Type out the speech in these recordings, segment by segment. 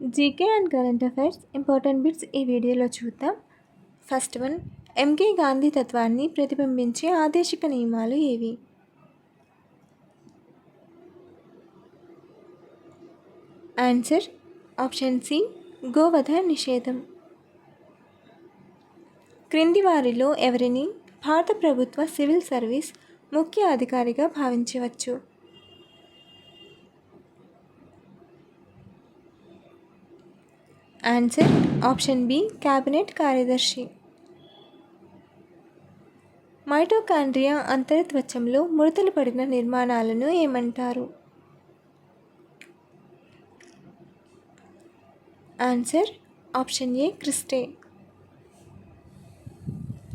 GK and current affairs important bits ఈ వీడియోలో చూద్దాం. ఫస్ట్ వన్, ఎంకే గాంధీ తత్వాన్ని ప్రతిబింబించే ఆదేశిక నియమాలు ఏవి? ఆన్సర్ ఆప్షన్ సి, గోవధ నిషేధం. క్రింది వారిలో ఎవరిని భారత ప్రభుత్వ సివిల్ సర్వీస్ ముఖ్య అధికారిగా భావించవచ్చు? ఆన్సర్ ఆప్షన్ బి, క్యాబినెట్ కార్యదర్శి. మైటోకాండ్రియా అంతర్త్వచంలో ముడతలు పడిన నిర్మాణాలను ఏమంటారు? ఆన్సర్ ఆప్షన్ ఏ, క్రిస్టే.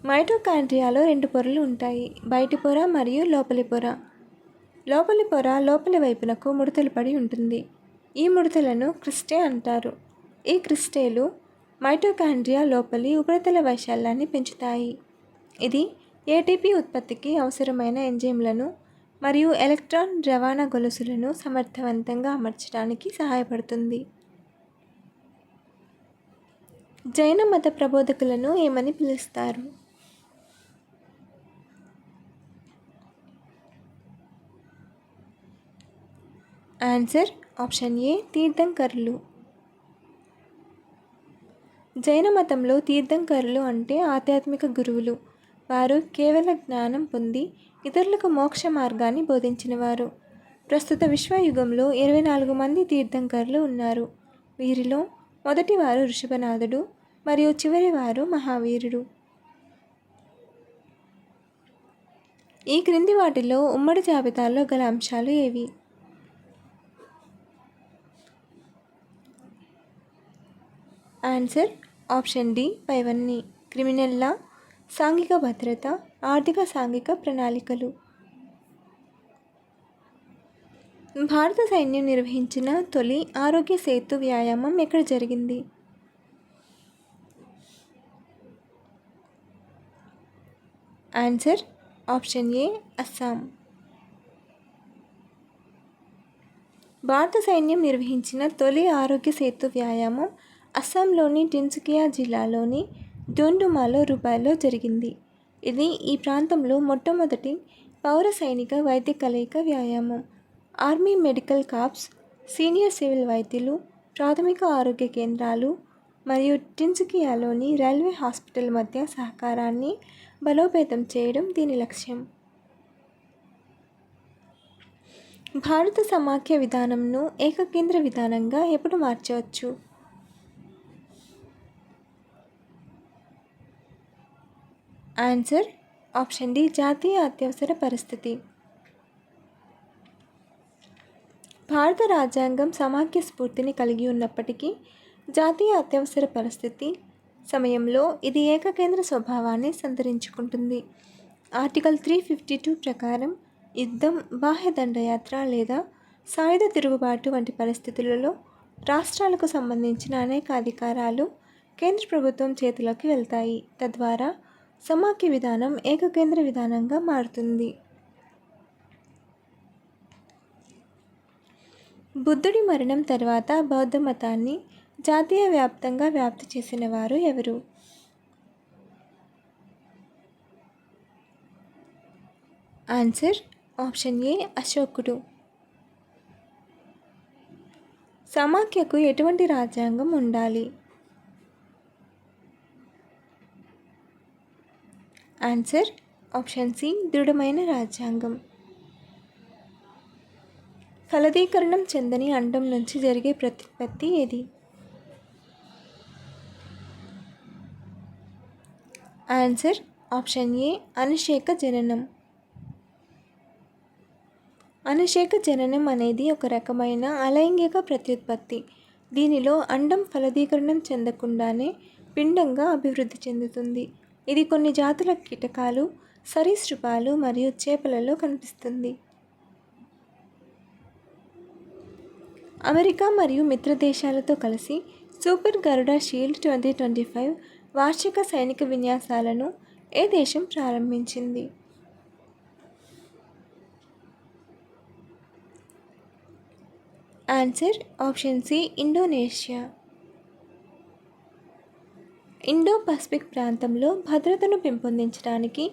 మైటోకాండ్రియాలో రెండు పొరలు ఉంటాయి, బయటి పొర మరియు లోపలి పొర. లోపలి పొర లోపలి వైపునకు ముడతలు పడి ఉంటుంది. ఈ ముడతలను క్రిస్టే అంటారు. ఈ క్రిస్టేలు మైటోకాండ్రియా లోపలి ఉపరితల వైశాల్యాన్ని పెంచుతాయి. ఇది ఏటీపీ ఉత్పత్తికి అవసరమైన ఎంజైమ్లను మరియు ఎలక్ట్రాన్ రవాణా గొలుసులను సమర్థవంతంగా అమర్చడానికి సహాయపడుతుంది. జైన మత ప్రబోధకులను ఏమని పిలుస్తారు? ఆన్సర్ ఆప్షన్ ఏ, తీర్థంకరులు. జైన మతంలో తీర్థంకరులు అంటే ఆధ్యాత్మిక గురువులు. వారు కేవల జ్ఞానం పొంది ఇతరులకు మోక్ష మార్గాన్ని బోధించినవారు. ప్రస్తుత విశ్వయుగంలో 24 మంది తీర్థంకరులు ఉన్నారు. వీరిలో మొదటివారు ఋషభనాథుడు మరియు చివరివారు మహావీరుడు. ఈ క్రింది వాటిలో ఉమ్మడి జాబితాలో గల అంశాలు ఏవి? ఆన్సర్ ఆప్షన్ డి, పైవన్నీ. క్రిమినల్ లా, సాంఘిక భద్రత, ఆర్థిక సాంఘిక ప్రణాళికలు. భారత సైన్యం నిర్వహించిన తొలి ఆరోగ్య సేతు వ్యాయామం ఎక్కడ జరిగింది? ఆన్సర్ ఆప్షన్ ఏ, అస్సాం. భారత సైన్యం నిర్వహించిన తొలి ఆరోగ్య సేతు వ్యాయామం అస్సాంలోని టిన్సుకియా జిల్లాలోని డోండుమాలో రూపాయలో జరిగింది. ఇది ఈ ప్రాంతంలో మొట్టమొదటి పౌర సైనిక వైద్య కలయిక వ్యాయామం. Army medical corps, senior civil వైద్యులు, ప్రాథమిక ఆరోగ్య కేంద్రాలు మరియు టిన్సుకియాలోని రైల్వే హాస్పిటల్ మధ్య సహకారాన్ని బలోపేతం చేయడం దీని లక్ష్యం. భారత సమాఖ్య విధానంను ఏకకేంద్ర విధానంగా ఎప్పుడు మార్చవచ్చు? ఆన్సర్ ఆప్షన్ డి, జాతీయ అత్యవసర పరిస్థితి. భారత రాజ్యాంగం సమాఖ్య స్ఫూర్తిని కలిగి ఉన్నప్పటికీ జాతీయ అత్యవసర పరిస్థితి సమయంలో ఇది ఏకకేంద్ర స్వభావాన్ని సంతరించుకుంటుంది. ఆర్టికల్ 352 ప్రకారం యుద్ధం, బాహ్య దండయాత్ర లేదా సాయుధ తిరుగుబాటు వంటి పరిస్థితులలో రాష్ట్రాలకు సంబంధించిన అనేక అధికారాలు కేంద్ర ప్రభుత్వం చేతిలోకి వెళ్తాయి. తద్వారా సమాఖ్య విధానం ఏకకేంద్ర విధానంగా మారుతుంది. బుద్ధుడి మరణం తర్వాత బౌద్ధ మతాన్ని జాతీయ వ్యాప్తంగా వ్యాప్తి చేసిన వారు ఎవరు? ఆన్సర్ ఆప్షన్ ఏ, అశోకుడు. సమాఖ్యకు ఎటువంటి రాజ్యాంగం ఉండాలి? ఆన్సర్ ఆప్షన్ సి, దృఢమైన రాజ్యాంగం. ఫలదీకరణం చెందని అండం నుంచి జరిగే ప్రత్యుత్పత్తి ఏది? ఆన్సర్ ఆప్షన్ ఏ, అనుషేక జననం. అనుషేక జననం అనేది ఒక రకమైన అలైంగిక ప్రత్యుత్పత్తి. దీనిలో అండం ఫలదీకరణం చెందకుండానే పిండంగా అభివృద్ధి చెందుతుంది. ఇది కొన్ని జాతుల కీటకాలు, సరీసృపాలు మరియు చేపలలో కనిపిస్తుంది. అమెరికా మరియు మిత్ర దేశాలతో కలిసి సూపర్ గరుడ షీల్డ్ 2025 వార్షిక సైనిక విన్యాసాలను ఏ దేశం ప్రారంభించింది? Answer option C Indonesia. Indo Pacific ప్రాంతంలో భద్రతను పెంపొందించడానికి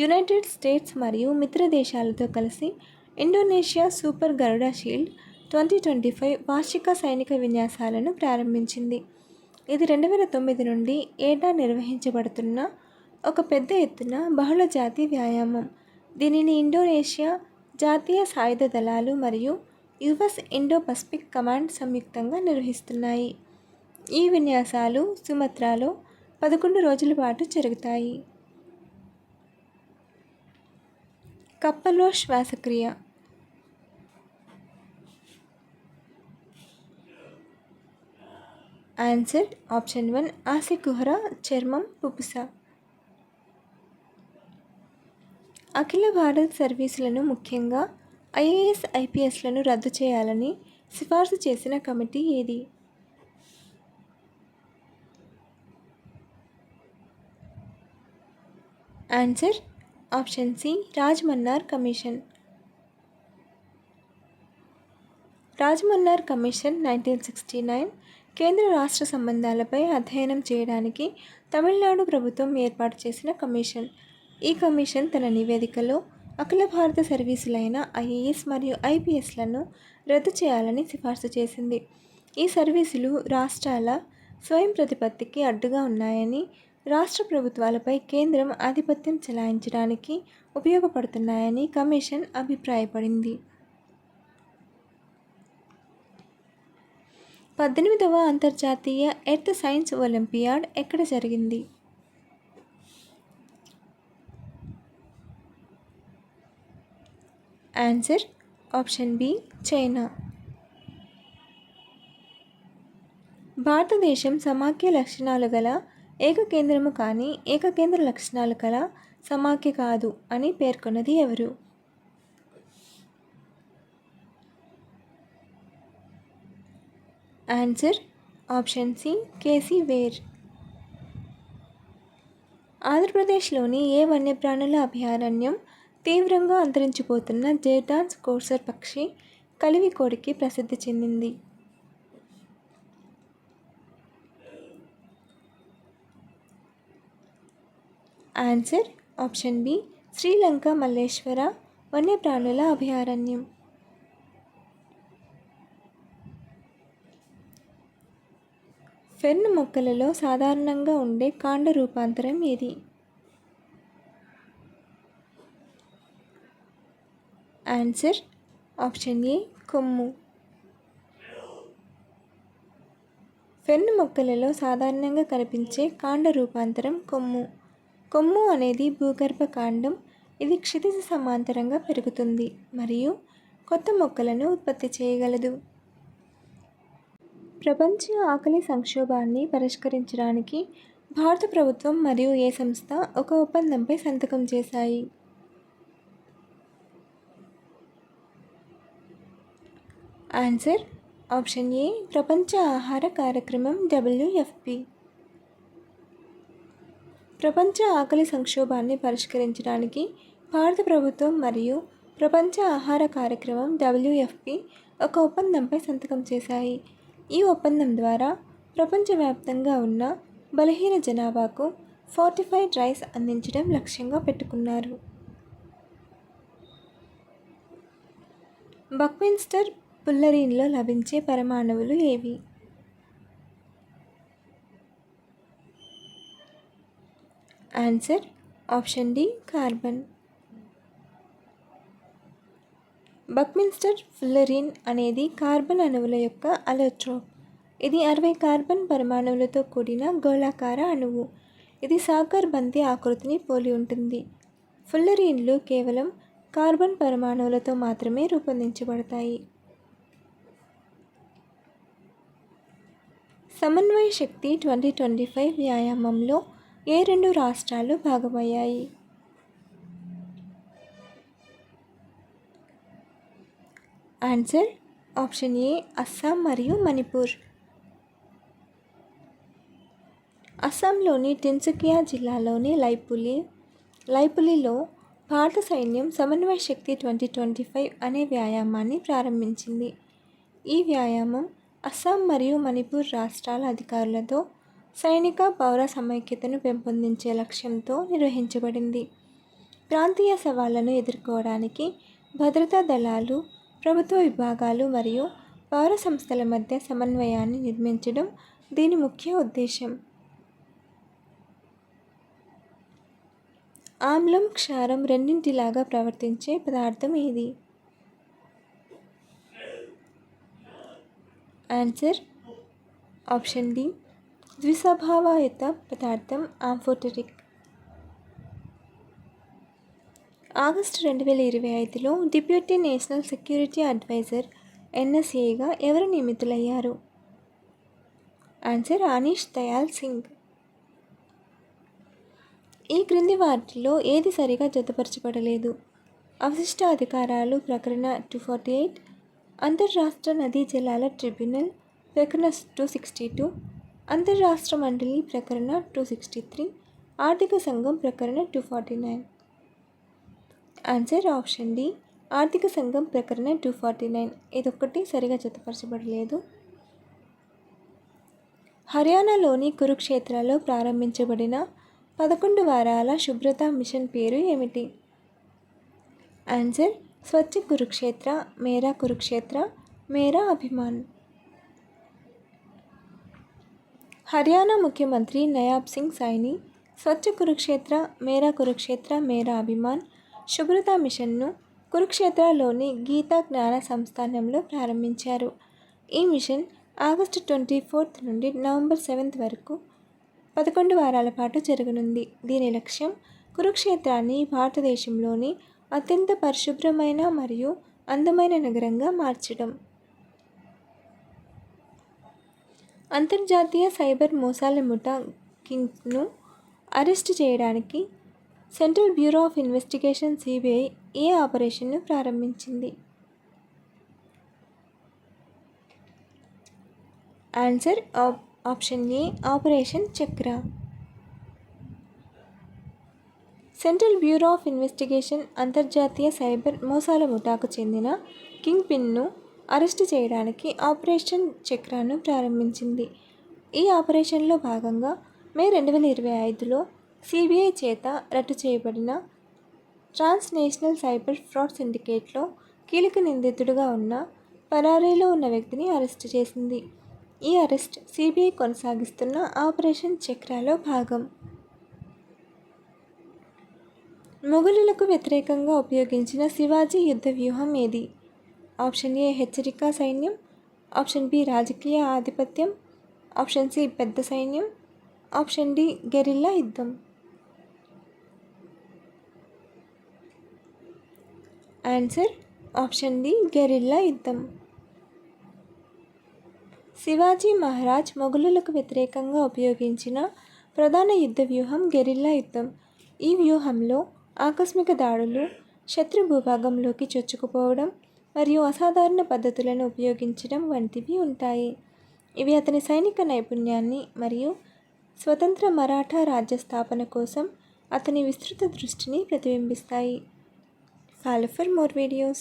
యునైటెడ్ స్టేట్స్ మరియు మిత్ర దేశాలతో కలిసి ఇండోనేషియా సూపర్ గరుడ షీల్డ్ 2025 వార్షిక సైనిక విన్యాసాలను ప్రారంభించింది. ఇది 2009 నుండి ఏటా నిర్వహించబడుతున్న ఒక పెద్ద ఎత్తున బహుళ జాతి వ్యాయామం. దీనిని ఇండోనేషియా జాతీయ సాయుధ దళాలు మరియు యుఎస్ ఇండో పసిఫిక్ కమాండ్ సంయుక్తంగా నిర్వహిస్తున్నాయి. ఈ విన్యాసాలు సుమత్రాలో 11 రోజుల పాటు జరుగుతాయి. కప్పలో శ్వాసక్రియ. ఆన్సర్ ఆప్షన్ 1 ఆసికుహర చర్మం పుపుస. అఖిల భారత్ సర్వీసులను ముఖ్యంగా ఐఏఎస్ ఐపీఎస్లను రద్దు చేయాలని సిఫార్సు చేసిన కమిటీ ఏది? Answer option C Rajamannar commission. Rajamannar commission 1969 కేంద్ర రాష్ట్ర సంబంధాలపై అధ్యయనం చేయడానికి తమిళనాడు ప్రభుత్వం ఏర్పాటు చేసిన కమిషన్. ఈ కమిషన్ తన నివేదికలో అఖిల భారత సర్వీసులైన ఐఏఎస్ మరియు ఐపీఎస్లను రద్దు చేయాలని సిఫార్సు చేసింది. ఈ సర్వీసులు రాష్ట్రాల స్వయం ప్రతిపత్తికి అడ్డుగా ఉన్నాయని, రాష్ట్ర ప్రభుత్వాలపై కేంద్రం ఆధిపత్యం చెలాయించడానికి ఉపయోగపడుతున్నాయని కమిషన్ అభిప్రాయపడింది. 18వ అంతర్జాతీయ ఎర్త్ సైన్స్ ఒలింపియాడ్ ఎక్కడ జరిగింది? Answer option B China. భారతదేశం సమాఖ్య లక్షణాలు గల ఏకకేంద్రము కానీ ఏకకేంద్ర లక్షణాలు గల సమాఖ్య కాదు అని పేర్కొన్నది ఎవరు? Answer option C K C Wheare. ఆంధ్రప్రదేశ్లోని ఏ వన్యప్రాణుల అభయారణ్యం తీవ్రంగా అంతరించిపోతున్న జేడాన్స్ కోర్సర్ పక్షి కలివికోడికి ప్రసిద్ధి చెందింది? Answer option B Sri Lanka Malleswara వన్యప్రాణుల అభయారణ్యం. ఫెర్న్ మొక్కలలో సాధారణంగా ఉండే కాండ రూపాంతరం ఏది? ఆన్సర్ ఆప్షన్ ఏ కొమ్ము. ఫెర్న్ మొక్కలలో సాధారణంగా కనిపించే కాండ రూపాంతరం కొమ్ము. కొమ్ము అనేది భూగర్భ కాండం. ఇది క్షితిజ సమాంతరంగా పెరుగుతుంది మరియు కొత్త మొక్కలను ఉత్పత్తి చేయగలదు. ప్రపంచ ఆకలి సంక్షోభాన్ని పరిష్కరించడానికి భారత ప్రభుత్వం మరియు ఏ సంస్థ ఒక ఒప్పందంపై సంతకం చేశాయి? ఆన్సర్ ఆప్షన్ ఏ ప్రపంచ ఆహార కార్యక్రమం WFP. ప్రపంచ ఆకలి సంక్షోభాన్ని పరిష్కరించడానికి భారత ప్రభుత్వం మరియు ప్రపంచ ఆహార కార్యక్రమం WFP ఒక ఒప్పందంపై సంతకం చేశాయి. ఈ ఒప్పందం ద్వారా ప్రపంచవ్యాప్తంగా ఉన్న బలహీన జనాభాకు ఫోర్టిఫైడ్ రైస్ అందించడం లక్ష్యంగా పెట్టుకున్నారు. బక్మిన్స్టర్ పుల్లరీన్లో లభించే పరమాణువులు ఏవి? Answer option D carbon. Buckminster fullerene అనేది కార్బన్ అణువుల యొక్క అలోట్రోప్. ఇది 60 కార్బన్ పరమాణువులతో కూడిన గోళాకార అణువు. ఇది సాకర్ బంతి ఆకృతిని పోలి ఉంటుంది. ఫుల్లరీన్లు కేవలం కార్బన్ పరమాణువులతో మాత్రమే రూపొందించబడతాయి. సమన్వయ శక్తి 2025 వ్యాయామంలో ఏ 2 రాష్ట్రాలు భాగమయ్యాయి? ఆన్సర్ ఆప్షన్ ఏ అస్సాం మరియు మణిపూర్. అస్సాంలోని టిన్సుకియా జిల్లాలోని లైపులిలో భారత సైన్యం సమన్వయ శక్తి 2025 అనే వ్యాయామాన్ని ప్రారంభించింది. ఈ వ్యాయామం అస్సాం మరియు మణిపూర్ రాష్ట్రాల అధికారులతో సైనిక పౌర సమైక్యతను పెంపొందించే లక్ష్యంతో నిర్వహించబడింది. ప్రాంతీయ సవాళ్లను ఎదుర్కోవడానికి భద్రతా దళాలు, ప్రభుత్వ విభాగాలు మరియు పౌర సంస్థల మధ్య సమన్వయాన్ని నిర్మించడం దీని ముఖ్య ఉద్దేశం. ఆమ్లం, క్షారం రెండింటిలాగా ప్రవర్తించే పదార్థం ఏది? ఆన్సర్ ఆప్షన్ డి ద్విస్వభావయుత పదార్థం ఆంఫోటెరిక్. ఆగస్టు 2025లో డిప్యూటీ నేషనల్ సెక్యూరిటీ అడ్వైజర్ NSAగా ఎవరు నియమితులయ్యారు? ఆన్సర్ అనీష్ దయాల్ సింగ్. ఈ క్రింది వాటిలో ఏది సరిగా జతపరచబడలేదు? అవశిష్ట అధికారాలు ప్రకరణ 248, అంతర్రాష్ట్ర నదీ జలాల ట్రిబ్యునల్ ప్రకరణ 262, అంతర్రాష్ట్ర మండలి ప్రకరణ 263, ఆర్థిక సంఘం ప్రకరణ 249. ఆన్సర్ ఆప్షన్ డి ఆర్థిక సంఘం ప్రకరణ 249. ఇదొక్కటి సరిగా జతపరచబడలేదు. హర్యానాలోని కురుక్షేత్రలో ప్రారంభించబడిన 11 వారాల శుభ్రతా మిషన్ పేరు ఏమిటి? ఆన్సర్ స్వచ్ఛ కురుక్షేత్ర, మేరా కురుక్షేత్ర, మేరా అభిమాన్. హర్యానా ముఖ్యమంత్రి నయాబ్ సింగ్ సైని స్వచ్ఛ కురుక్షేత్ర, మేరా కురుక్షేత్ర, మేరా అభిమాన్ శుభ్రతా మిషన్ను కురుక్షేత్రలోని గీతా జ్ఞాన సంస్థానంలో ప్రారంభించారు. ఈ మిషన్ ఆగస్టు 24 నుండి నవంబర్ 7 వరకు 11 వారాల పాటు జరగనుంది. దీని లక్ష్యం కురుక్షేత్రాన్ని భారతదేశంలోని అత్యంత పరిశుభ్రమైన మరియు అందమైన నగరంగా మార్చడం. అంతర్జాతీయ సైబర్ మోసాల ముఠా కింగ్ను అరెస్టు చేయడానికి central bureau of investigation CBI ఏ ఆపరేషన్ను ప్రారంభించింది? ఆన్సర్ ఆప్షన్ ఏ ఆపరేషన్ చక్ర. సెంట్రల్ బ్యూరో ఆఫ్ ఇన్వెస్టిగేషన్ అంతర్జాతీయ సైబర్ మోసాల ముఠాకు చెందిన కింగ్ పిన్ను అరెస్టు చేయడానికి ఆపరేషన్ చక్రను ప్రారంభించింది. ఈ ఆపరేషన్లో భాగంగా మే 2025లో CBI చేత రద్దు చేయబడిన ట్రాన్స్నేషనల్ సైబర్ ఫ్రాడ్ సిండికేట్లో కీలక నిందితుడిగా ఉన్న పరారీలో ఉన్న వ్యక్తిని అరెస్టు చేసింది. ఈ అరెస్ట్ CBI కొనసాగిస్తున్న ఆపరేషన్ చక్రాలో భాగం. మొఘలులకు వ్యతిరేకంగా ఉపయోగించిన శివాజీ యుద్ధ వ్యూహం ఏది? ఆప్షన్ ఏ హెచ్చరికా సైన్యం, ఆప్షన్ బి రాజకీయ ఆధిపత్యం, ఆప్షన్ సి పెద్ద సైన్యం, ఆప్షన్ డి గెరిల్లా యుద్ధం. ఆన్సర్ ఆప్షన్ డి గెరిల్లా యుద్ధం. శివాజీ మహారాజ్ మొఘలులకు వ్యతిరేకంగా ఉపయోగించిన ప్రధాన యుద్ధ వ్యూహం గెరిల్లా యుద్ధం. ఈ వ్యూహంలో ఆకస్మిక దాడులు, శత్రు భూభాగంలోకి చొచ్చుకుపోవడం మరియు అసాధారణ పద్ధతులను ఉపయోగించడం వంటివి ఉంటాయి. ఇవి అతని సైనిక నైపుణ్యాన్ని మరియు స్వతంత్ర మరాఠా రాజ్య స్థాపన కోసం అతని విస్తృత దృష్టిని ప్రతిబింబిస్తాయి. Follow for more videos.